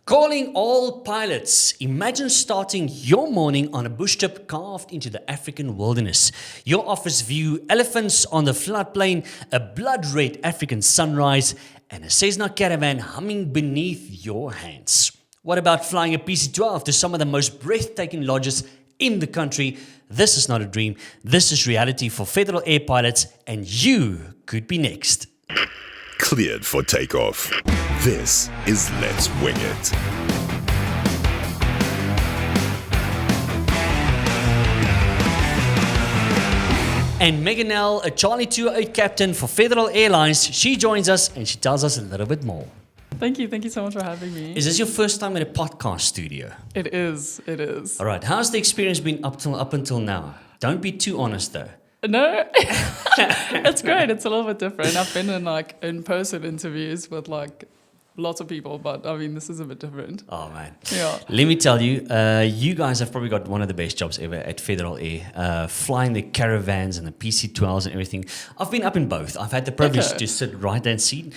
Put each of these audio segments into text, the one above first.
Calling all pilots. Imagine starting your morning on a bush trip carved into the African wilderness. Your office view elephants on the floodplain, a blood-red African sunrise, and a Cessna Caravan humming beneath your hands. What about flying a PC-12 to some of the most breathtaking lodges in the country? This is not a dream. This is reality for Federal Air pilots, and you could be next. Cleared for takeoff. This is Let's Wing It. And Megan Nel, a Charlie 208 captain for Federal Airlines, she joins us and she tells us a little bit more. Thank you so much for having me. Is this your first time in a podcast studio? It is. All right, how's the experience been up until now? Don't be too honest though. No, it's great. It's a little bit different. I've been in in-person interviews with lots of people, but I mean, this is a bit different. Oh man. Yeah. Let me tell you, you guys have probably got one of the best jobs ever at Federal Air, flying the Caravans and the PC-12s and everything. I've been up in both. I've had the privilege to sit right-hand seat,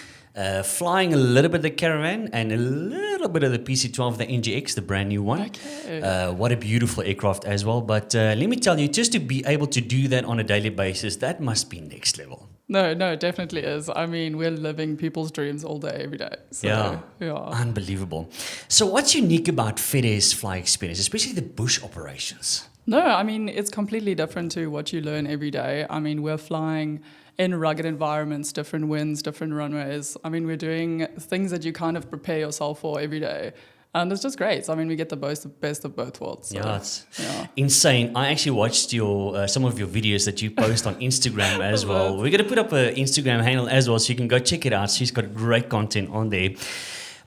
flying a little bit of the Caravan and a little bit of the PC-12, the NGX, the brand new one. Okay. What a beautiful aircraft as well. But let me tell you, just to be able to do that on a daily basis, that must be next level. No, it definitely is. I mean, we're living people's dreams all day, every day. So, yeah. Unbelievable. So what's unique about FedAir's fly experience, especially the bush operations? No, I mean, it's completely different to what you learn every day. I mean, we're flying in rugged environments, different winds, different runways. I mean, we're doing things that you kind of prepare yourself for every day. And it's just great. So, I mean, we get the best of both worlds. So, it's insane. I actually watched some of your videos that you post on Instagram as well. We're going to put up an Instagram handle as well, so you can go check it out. She's got great content on there.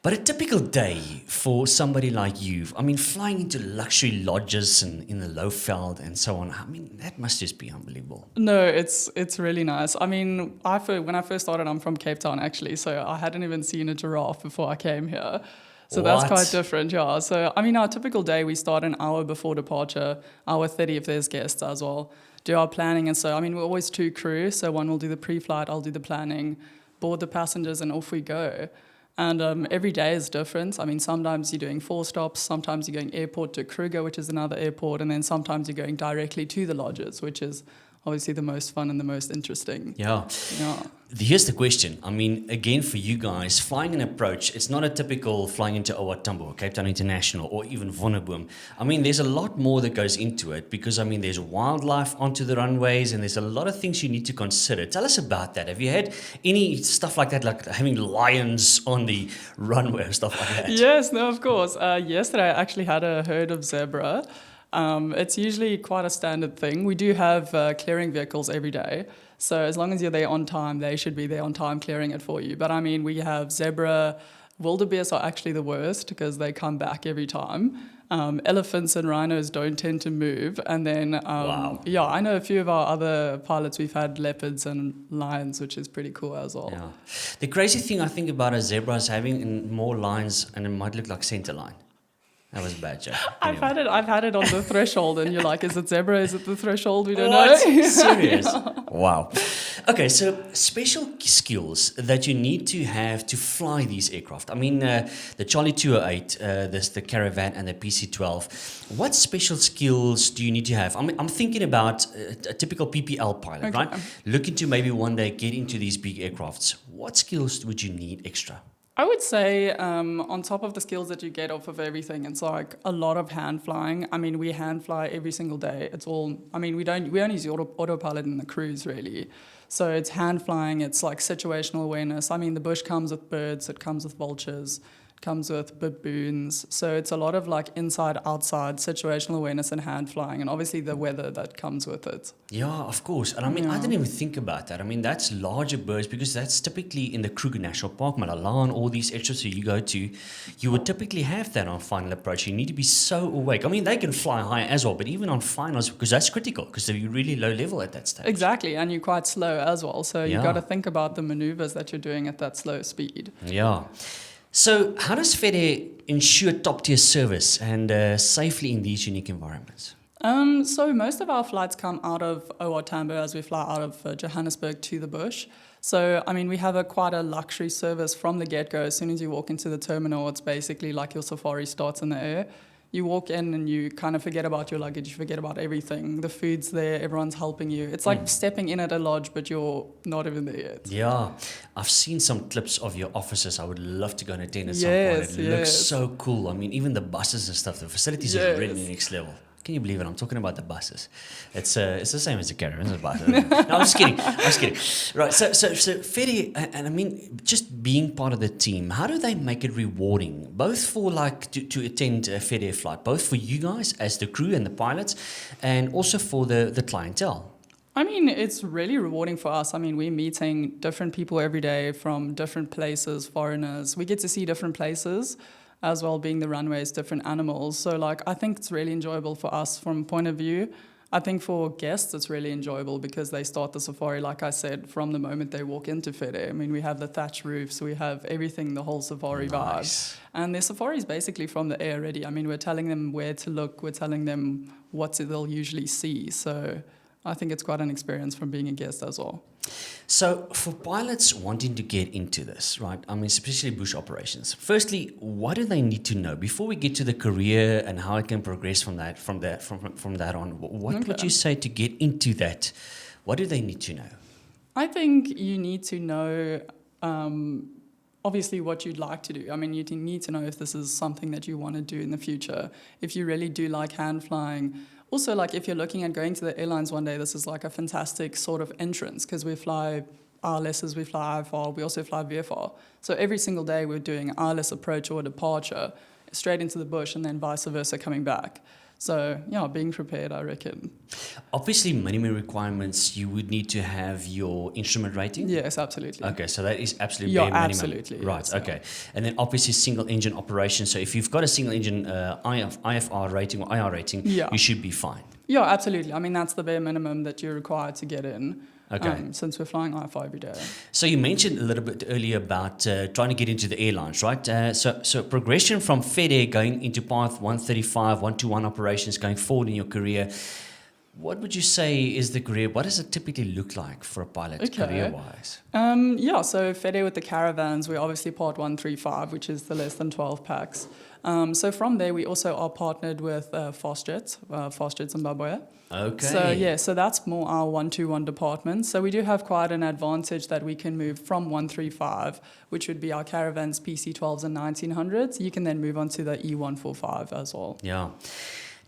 But a typical day for somebody like you, I mean, flying into luxury lodges and in the Lowveld and so on, I mean, that must just be unbelievable. No, it's really nice. I mean, when I first started, I'm from Cape Town, actually, so I hadn't even seen a giraffe before I came here. So that's quite different, yeah. So, I mean, our typical day, we start an hour before departure, hour 30 if there's guests as well, do our planning. And so, I mean, we're always two crew, so one will do the pre-flight, I'll do the planning, board the passengers, and off we go. And every day is different. I mean, sometimes you're doing 4 stops, sometimes you're going airport to Kruger, which is another airport, and then sometimes you're going directly to the lodges, which is obviously the most fun and the most interesting. Yeah. Here's the question. I mean, again, for you guys, flying an approach, it's not a typical flying into OR Tambo, Cape Town International, or even Vonneeboom. I mean, there's a lot more that goes into it because, I mean, there's wildlife onto the runways and there's a lot of things you need to consider. Tell us about that. Have you had any stuff like that, like having lions on the runway or stuff like that? Yes, no, of course. Yesterday, I actually had a herd of zebra. It's usually quite a standard thing. We do have clearing vehicles every day. So as long as you're there on time, they should be there on time clearing it for you. But I mean, we have zebra. Wildebeest are actually the worst because they come back every time. Elephants and rhinos don't tend to move. And then, I know a few of our other pilots, we've had leopards and lions, which is pretty cool as well. Yeah. The crazy thing I think about a zebra is having more lines and it might look like center line. That was a bad joke. Anyway. I've had it on the threshold, and you're like, is it zebra? Is it the threshold? We don't know. Serious? Wow. Okay, so special skills that you need to have to fly these aircraft. I mean, the Charlie 208, the Caravan, and the PC-12. What special skills do you need to have? I'm thinking about a typical PPL pilot, right? Looking to maybe one day get into these big aircrafts. What skills would you need extra? I would say on top of the skills that you get off of everything, it's like a lot of hand flying. I mean, we hand fly every single day. It's all, I mean, we only use autopilot in the cruise really. So it's hand flying, it's like situational awareness. I mean, the bush comes with birds, it comes with vultures, it comes with baboons. So it's a lot of like inside, outside, situational awareness and hand flying, and obviously the weather that comes with it. Yeah, of course. And I mean, I didn't even think about that. I mean, that's larger birds because that's typically in the Kruger National Park, Malala, all these extras that you go to, you would typically have that on final approach. You need to be so awake. I mean, they can fly high as well, but even on finals, because that's critical, because they're really low level at that stage. Exactly, and you're quite slow as well. So you've got to think about the maneuvers that you're doing at that slow speed. Yeah. So how does FedAir ensure top-tier service and safely in these unique environments? So most of our flights come out of OR Tambo as we fly out of Johannesburg to the bush. So, I mean, we have quite a luxury service from the get-go. As soon as you walk into the terminal, it's basically like your safari starts in the air. You walk in and you kind of forget about your luggage, you forget about everything. The food's there, everyone's helping you. It's like stepping in at a lodge, but you're not even there yet. Yeah, I've seen some clips of your offices. I would love to go and attend at some point. It looks so cool. I mean, even the buses and stuff, the facilities are really next level. Can you believe it? I'm talking about the buses. It's the same as the Caravan, the bus. No, I'm just kidding. Right. So Fede, and I mean, just being part of the team, how do they make it rewarding, both for like to attend a Fede flight, both for you guys as the crew and the pilots, and also for the clientele? I mean, it's really rewarding for us. I mean, we're meeting different people every day from different places, foreigners. We get to see different places, as well, being the runways, different animals. So like, I think it's really enjoyable for us from point of view. I think for guests, it's really enjoyable because they start the safari, like I said, from the moment they walk into Fede. I mean, we have the thatch roofs, we have everything, the whole safari vibe. And their safari is basically from the air already. I mean, we're telling them where to look, we're telling them what they'll usually see. So I think it's quite an experience from being a guest as well. So for pilots wanting to get into this, right? I mean, especially bush operations. Firstly, what do they need to know before we get to the career and how it can progress from that on? What would you say to get into that? What do they need to know? I think you need to know, obviously, what you'd like to do. I mean, you need to know if this is something that you want to do in the future. If you really do like hand flying. Also, like if you're looking at going to the airlines one day, this is like a fantastic sort of entrance because we fly ILSs, we fly IFR, we also fly VFR. So every single day we're doing ILS approach or departure straight into the bush and then vice versa coming back. So, yeah, being prepared, I reckon. Obviously, minimum requirements, you would need to have your instrument rating? Yes, absolutely. Okay, so that is absolutely bare minimum. Absolutely. Right, yes, okay. And then obviously single engine operation. So if you've got a single engine IFR rating or IR rating, you should be fine. Yeah, absolutely. I mean, that's the bare minimum that you're required to get in. Okay. Since we're flying IFR every day. So you mentioned a little bit earlier about trying to get into the airlines, right? So progression from Fede going into path 135, 121 operations, going forward in your career. What would you say is the career? What does it typically look like for a pilot career-wise? So Fede with the Caravans, we're obviously part 135, which is the less than 12 packs. So from there, we also are partnered with Fastjet Zimbabwe. Okay. So that's more our 121 department. So we do have quite an advantage that we can move from 135, which would be our Caravans, PC-12s and 1900s. You can then move on to the E145 as well. Yeah.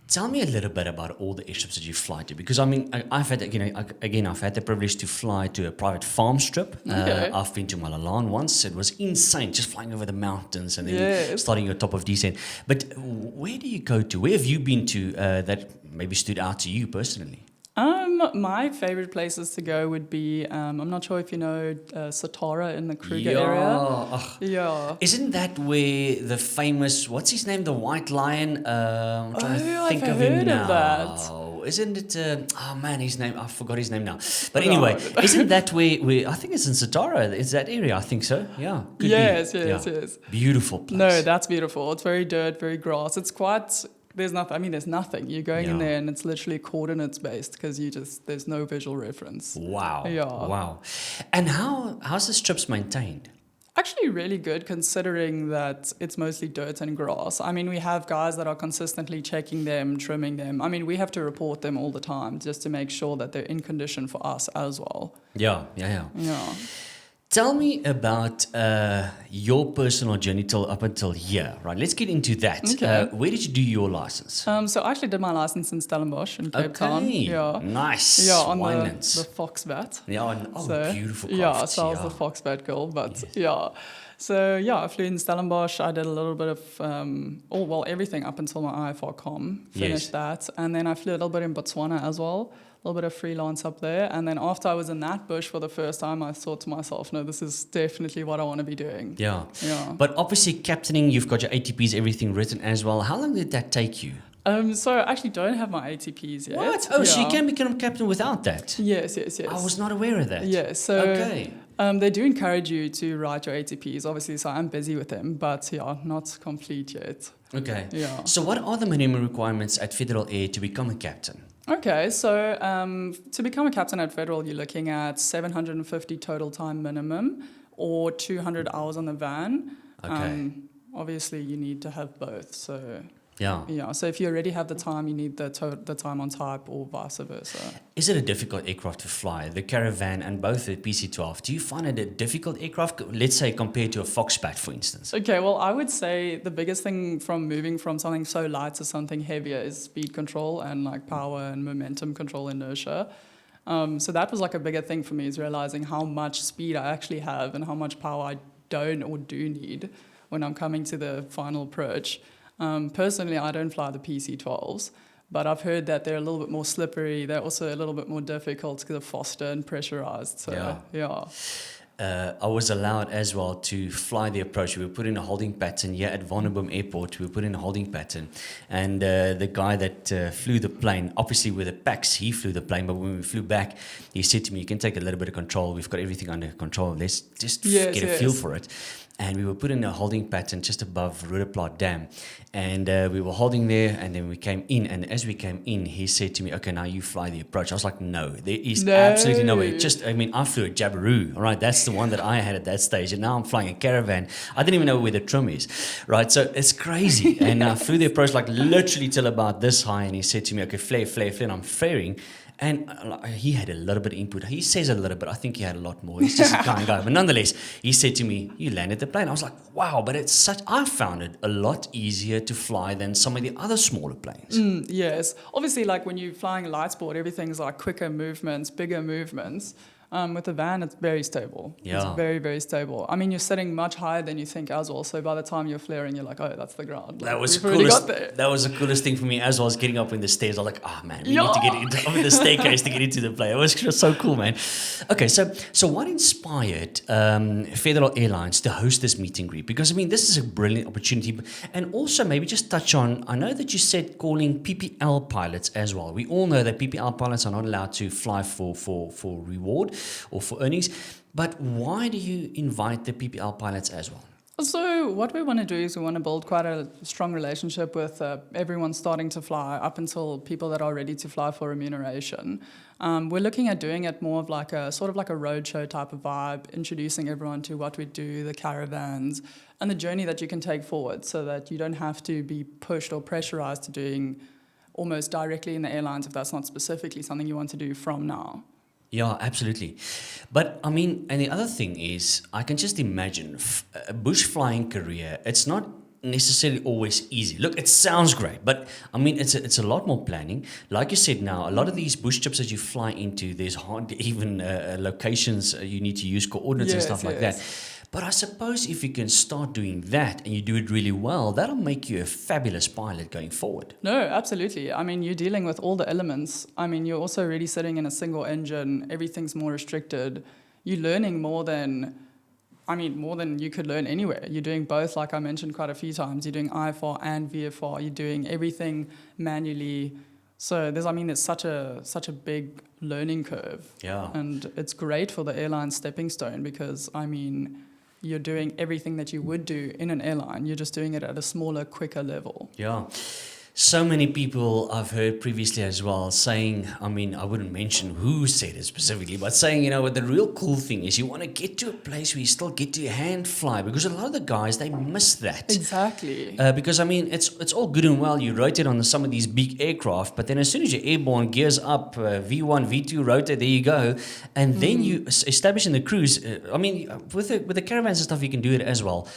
Tell me a little bit about all the airships that you fly to, because I mean, I've had the privilege to fly to a private farm strip. Okay. I've been to Malalan once. It was insane, just flying over the mountains and then starting at top of descent. But where do you go to? Where have you been to that maybe stood out to you personally? My favorite places to go would be, I'm not sure if you know Satara in the Kruger area. Yeah. Isn't that where the famous, what's his name, the White Lion? I'm trying to think of him now. I've heard of that. Isn't it, his name, I forgot his name now. But anyway, isn't that where, I think it's in Satara, is that area, I think so, yeah. Yes. Beautiful place. No, that's beautiful. It's very dirt, very grass. It's quite... There's nothing. You're going in there and it's literally coordinates based because there's no visual reference. Wow. Yeah. Wow. And how's the strips maintained? Actually really good considering that it's mostly dirt and grass. I mean, we have guys that are consistently checking them, trimming them. I mean, we have to report them all the time just to make sure that they're in condition for us as well. Yeah. Tell me about your personal journey up until here, right? Let's get into that. Okay. Where did you do your license? So I actually did my license in Stellenbosch in Cape Town. Yeah. Nice. Yeah, on the Foxbat. Yeah, beautiful craft. Yeah, so I was the Foxbat girl, but yeah. So yeah, I flew in Stellenbosch. I did a little bit of, everything up until my IFR com. Finished that. And then I flew a little bit in Botswana as well. A little bit of freelance up there. And then after I was in that bush for the first time, I thought to myself, no, this is definitely what I want to be doing. Yeah. But obviously captaining, you've got your ATPs, everything written as well. How long did that take you? So I actually don't have my ATPs yet. What? Oh, so you can become a captain without that? Yes. I was not aware of that. Yeah, so they do encourage you to write your ATPs, obviously, so I'm busy with them, but not complete yet. Okay. Yeah. So what are the minimum requirements at Federal Air to become a captain? Okay, so to become a captain at Federal, you're looking at 750 total time minimum or 200 hours on the van. Okay. Obviously, you need to have both. So Yeah. so if you already have the time, you need the time on type or vice versa. Is it a difficult aircraft to fly, the Caravan and both the PC-12? Do you find it a difficult aircraft, let's say compared to a Foxbat, for instance? Okay, well, I would say the biggest thing from moving from something so light to something heavier is speed control and like power and momentum control, inertia. So that was like a bigger thing for me, is realizing how much speed I actually have and how much power I don't or do need when I'm coming to the final approach. Personally, I don't fly the PC-12s, but I've heard that they're a little bit more slippery. They're also a little bit more difficult because they're faster and pressurized. So, I was allowed as well to fly the approach. We were put in a holding pattern here at Vonnerbom Airport. We were put in a holding pattern. And the guy that flew the plane, obviously with the packs, he flew the plane. But when we flew back, he said to me, you can take a little bit of control. We've got everything under control. Let's just get a feel for it. And we were put in a holding pattern just above Roodeplaat Dam. And we were holding there, and then we came in. And as we came in, he said to me, okay, now you fly the approach. I was like, no, there is absolutely no way. I flew a Jabiru, all right? That's the one that I had at that stage. And now I'm flying a Caravan. I didn't even know where the trim is, right? So it's crazy. And I flew the approach like literally till about this high. And he said to me, okay, flare. And I'm flaring. And he had a little bit of input. He says a little bit. I think he had a lot more. He's just a kind guy. But nonetheless, he said to me, you landed the plane. I was like, wow, but I found it a lot easier to fly than some of the other smaller planes. Yes. Obviously, like when you're flying a light sport, everything's like quicker movements, bigger movements. With the van, it's very stable. Yeah. It's very, very stable. I mean, you're sitting much higher than you think as well. So by the time you're flaring, you're like, oh, that's the ground. That was we've already got there. That was the coolest thing for me as well as getting up in the stairs. I was like, oh man, we need to get up in the staircase to get into the plane. It was just so cool, man. Okay, so what inspired Federal Airlines to host this meet and greet? Because I mean, this is a brilliant opportunity, and also maybe just touch on. I know that you said calling PPL pilots as well. We all know that PPL pilots are not allowed to fly for reward or for earnings, but why do you invite the PPL pilots as well? So what we want to do is we want to build quite a strong relationship with everyone starting to fly up until people that are ready to fly for remuneration. We're looking at doing it more of like a sort of like a roadshow type of vibe, introducing everyone to what we do, the caravans, and the journey that you can take forward, so that you don't have to be pushed or pressurized to doing almost directly in the airlines if that's not specifically something you want to do from now. Yeah, absolutely. But I mean, and the other thing is, I can just imagine a bush flying career. It's not necessarily always easy. Look, it sounds great, but I mean, it's a lot more planning. Like you said, now a lot of these bush trips that you fly into, there's hardly even locations you need to use coordinates and stuff like that. But I suppose if you can start doing that and you do it really well, that'll make you a fabulous pilot going forward. No, absolutely. I mean, you're dealing with all the elements. I mean, you're also already sitting in a single engine. Everything's more restricted. You're learning more than you could learn anywhere. You're doing both, like I mentioned quite a few times. You're doing IFR and VFR. You're doing everything manually. So there's such a big learning curve. Yeah. And it's great for the airline stepping stone because, I mean, you're doing everything that you would do in an airline. You're just doing it at a smaller, quicker level. Yeah. So many people I've heard previously as well saying, I mean, I wouldn't mention who said it specifically, but saying, you know, what the real cool thing is you want to get to a place where you still get to hand fly, because a lot of the guys, they miss that. Exactly. Because, I mean, it's all good and well. You rotate on some of these big aircraft, but then as soon as you're airborne, gears up, V1, V2 rotate, there you go. And then you establish in the cruise. I mean, with the caravans and stuff, you can do it as well.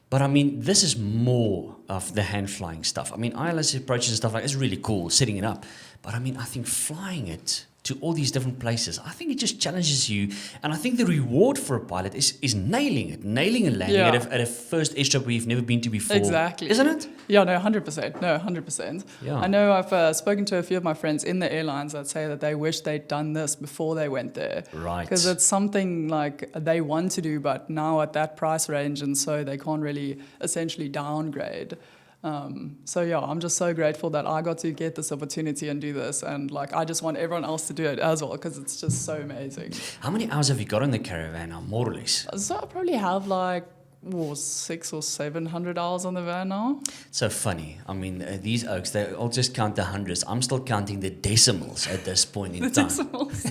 But I mean, this is more of the hand flying stuff. I mean, ILS approaches and stuff like it's really cool setting it up. But I mean, I think flying it to all these different places, I think it just challenges you. And I think the reward for a pilot is nailing and landing at a first airstrip where you've never been to before. Exactly. Isn't it? Yeah, no, 100%. No, 100%. Yeah. I know I've spoken to a few of my friends in the airlines that say that they wish they'd done this before they went there. Right. Because it's something like they want to do, but now at that price range, and so they can't really essentially downgrade. So yeah, I'm just so grateful that I got to get this opportunity and do this, and like I just want everyone else to do it as well because it's just so amazing. How many hours have you got in the caravan now, more or less? So I probably have like 600 or 700 hours on the van now. So funny. I mean, these oaks, they all just count the hundreds. I'm still counting the decimals at this point in time. Decimals.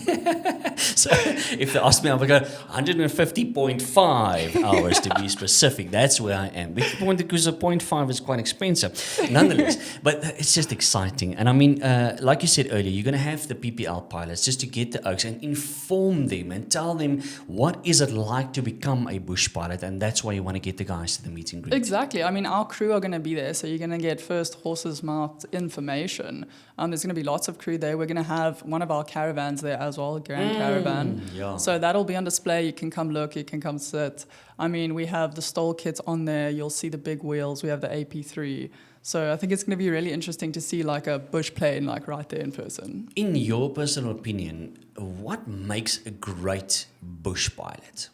So if they ask me, I would go 150.5 hours to be specific. That's where I am. Because a 0.5 is quite expensive, nonetheless. But it's just exciting. And I mean, like you said earlier, you're going to have the PPL pilots just to get the oaks and inform them and tell them what is it like to become a bush pilot. And that's why you want to get the guys to the meet and greet. Exactly. I mean, our crew are going to be there, so you're going to get first horse's mouth information. There's going to be lots of crew there. We're going to have one of our caravans there as well, Grand Caravan. Yeah. So that'll be on display. You can come look, you can come sit. I mean, we have the stall kits on there. You'll see the big wheels. We have the AP3. So I think it's going to be really interesting to see like a bush plane like right there in person. In your personal opinion, what makes a great bush pilot?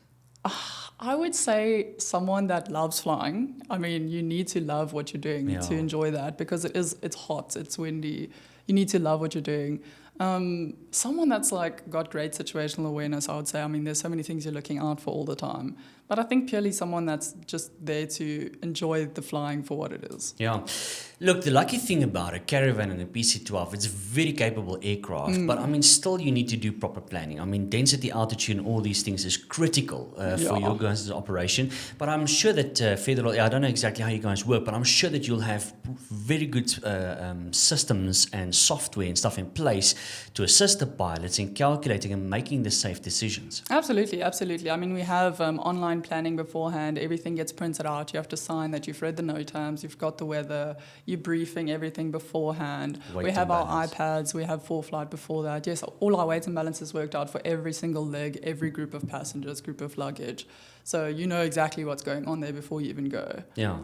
I would say someone that loves flying. I mean, you need to love what you're doing to enjoy that, because it's hot, it's windy. You need to love what you're doing. Someone that's like got great situational awareness, I would say. I mean, there's so many things you're looking out for all the time. But I think purely someone that's just there to enjoy the flying for what it is. Yeah. Look, the lucky thing about a Caravan and a PC-12, it's a very capable aircraft, but I mean, still you need to do proper planning. I mean, density, altitude, and all these things is critical for your guys' operation. But I'm sure that Federal, I don't know exactly how you guys work, but I'm sure that you'll have very good systems and software and stuff in place to assist the pilots in calculating and making the safe decisions. Absolutely, absolutely. I mean, we have online planning beforehand. Everything gets printed out. You have to sign that you've read the note terms, you've got the weather, you're briefing everything beforehand. We have our iPads, we have flight before that. Yes, all our weights and balances worked out for every single leg, every group of passengers, group of luggage. So you know exactly what's going on there before you even go. Yeah.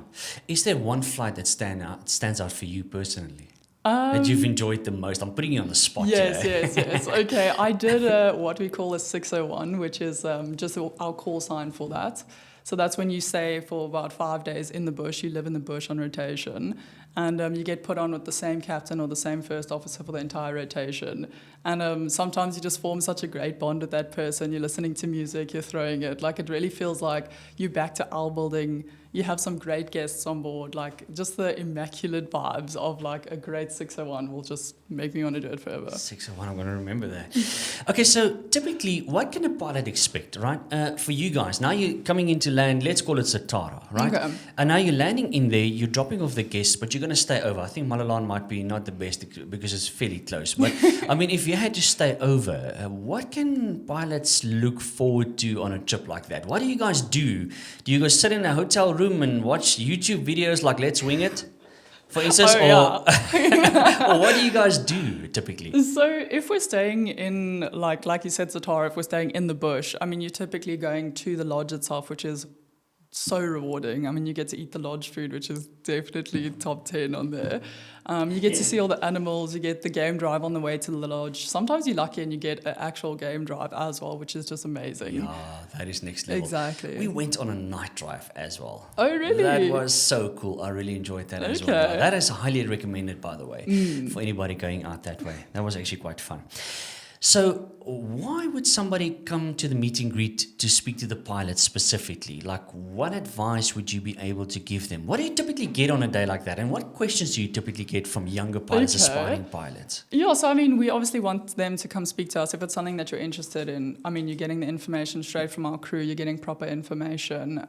Is there one flight that stands out for you personally? That you've enjoyed the most? I'm putting you on the spot yes, here. Yes. Okay, I did what we call a 601, which is just our call sign for that. So that's when you stay for about 5 days in the bush, you live in the bush on rotation, and you get put on with the same captain or the same first officer for the entire rotation. And sometimes you just form such a great bond with that person. You're listening to music, you're throwing it. Like, it really feels like you're back to our building. You have some great guests on board. Like, just the immaculate vibes of like a great 601 will just make me want to do it forever. 601, I'm going to remember that. Okay, so typically, what can a pilot expect, right? For you guys, now you're coming into land, let's call it Satara, right? Okay. And now you're landing in there, you're dropping off the guests, but you're going to stay over. I think Malalan might be not the best because it's fairly close. But I mean, if you had to stay over, what can pilots look forward to on a trip like that? What do you guys do? Do you guys sit in a hotel room and watch YouTube videos like Let's Wing It, for instance? Or what do you guys do typically? So if we're staying in, like you said, Satara, if we're staying in the bush, I mean, you're typically going to the lodge itself, which is so rewarding. I mean, you get to eat the lodge food, which is definitely top 10 on there. You get to see all the animals. You get the game drive on the way to the lodge. Sometimes you're lucky and you get an actual game drive as well, which is just amazing. Yeah, that is next level. Exactly. We went on a night drive as well. Oh, really? That was so cool. I really enjoyed that as well. That is highly recommended, by the way, for anybody going out that way. That was actually quite fun. So why would somebody come to the meet and greet to speak to the pilots specifically? Like, what advice would you be able to give them? What do you typically get on a day like that? And what questions do you typically get from younger pilots, aspiring pilots? Yeah, so I mean, we obviously want them to come speak to us. If it's something that you're interested in, I mean, you're getting the information straight from our crew. You're getting proper information.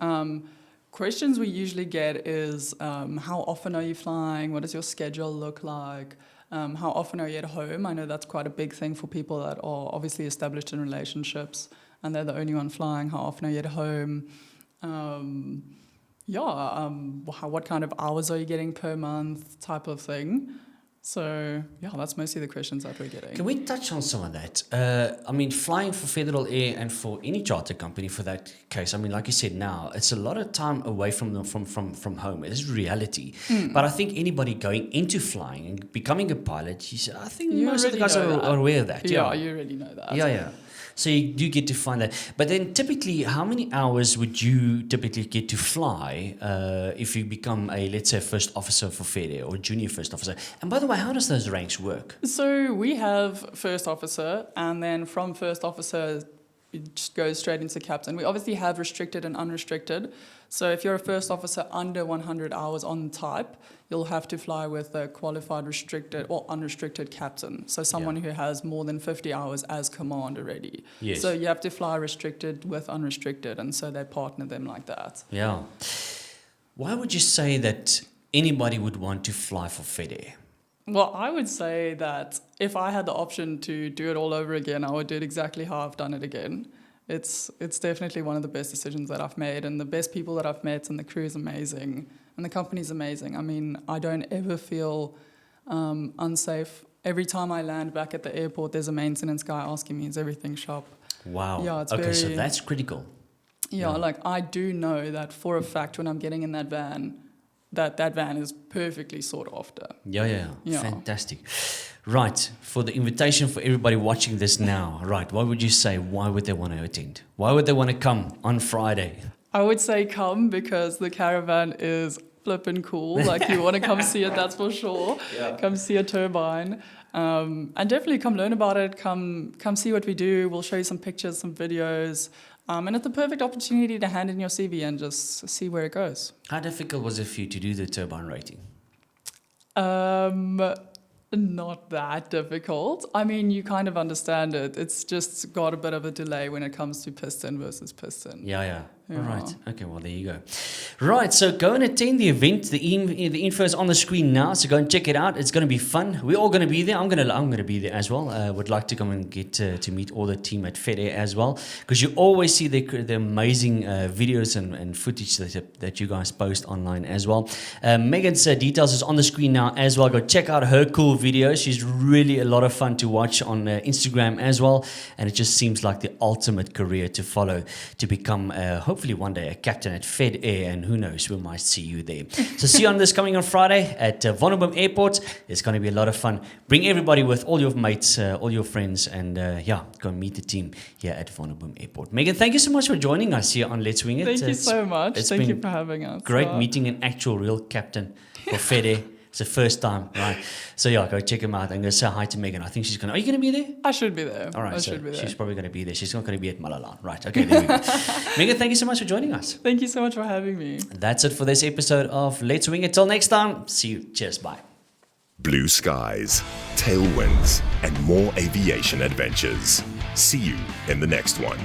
Questions we usually get is, how often are you flying? What does your schedule look like? How often are you at home? I know that's quite a big thing for people that are obviously established in relationships and they're the only one flying. How often are you at home? What kind of hours are you getting per month, type of thing. So, yeah, that's mostly the questions that we're getting. Can we touch on some of that? I mean, flying for Federal Air and for any charter company for that case, I mean, like you said now, it's a lot of time away from home. It is reality. But I think anybody going into flying and becoming a pilot, I think most of the guys are aware of that. Yeah, you really know that. Yeah. So you do get to find that. But then typically, how many hours would you typically get to fly if you become let's say, first officer for Fed or junior first officer? And by the way, how does those ranks work? So we have first officer, and then from first officer, it just goes straight into captain. We obviously have restricted and unrestricted. So if you're a first officer under 100 hours on type, you'll have to fly with a qualified restricted or unrestricted captain. So someone who has more than 50 hours as command already. Yes. So you have to fly restricted with unrestricted, and so they partner them like that. Yeah. Why would you say that anybody would want to fly for FedAir? Well, I would say that if I had the option to do it all over again, I would do it exactly how I've done it again. It's definitely one of the best decisions that I've made, and the best people that I've met, and the crew is amazing, and the company's amazing. I mean, I don't ever feel unsafe. Every time I land back at the airport, there's a maintenance guy asking me, is everything sharp? Wow. Yeah, it's okay, so very- that's critical. Yeah, like I do know that for a fact when I'm getting in that van, that van is perfectly sought after. Yeah. Yeah. Fantastic. Right, for the invitation for everybody watching this now, right, what would you say? Why would they want to attend? Why would they want to come on Friday? I would say come because the Caravan is flippin' cool. Like you want to come see it, that's for sure. Yeah. Come see a turbine. And definitely come learn about it. Come see what we do. We'll show you some pictures, some videos. And it's the perfect opportunity to hand in your CV and just see where it goes. How difficult was it for you to do the turbine rating? Not that difficult. I mean, you kind of understand it. It's just got a bit of a delay when it comes to piston versus piston. Yeah. All right. Okay, well, there you go. Right, so go and attend the event. The info is on the screen now, so go and check it out. It's going to be fun. We're all going to be there. I'm going to be there as well. Would like to come and get to meet all the team at FedAir as well, because you always see the amazing videos and footage that you guys post online as well. Megan's details is on the screen now as well. Go check out her cool videos. She's really a lot of fun to watch on Instagram as well, and it just seems like the ultimate career to follow to become hopefully one day a captain at FedAir, and who knows, we might see you there. So see you on this coming on Friday at Vonnegut Airport. It's going to be a lot of fun. Bring everybody with, all your mates, all your friends, and go and meet the team here at Vonnegut Airport. Megan, thank you so much for joining us here on Let's Wing It. Thank you so much. It's Thank been you for having us. Great meeting an actual real captain for FedAir. It's the first time, right? So go check him out and go say hi to Megan. I think she's going to... Are you going to be there? I should be there. All right, I so should be there. she's probably going to be there. She's not going to be at Malalan. Right, okay, there we go. Megan, thank you so much for joining us. Thank you so much for having me. That's it for this episode of Let's Wing It. Till next time, see you. Cheers, bye. Blue skies, tailwinds, and more aviation adventures. See you in the next one.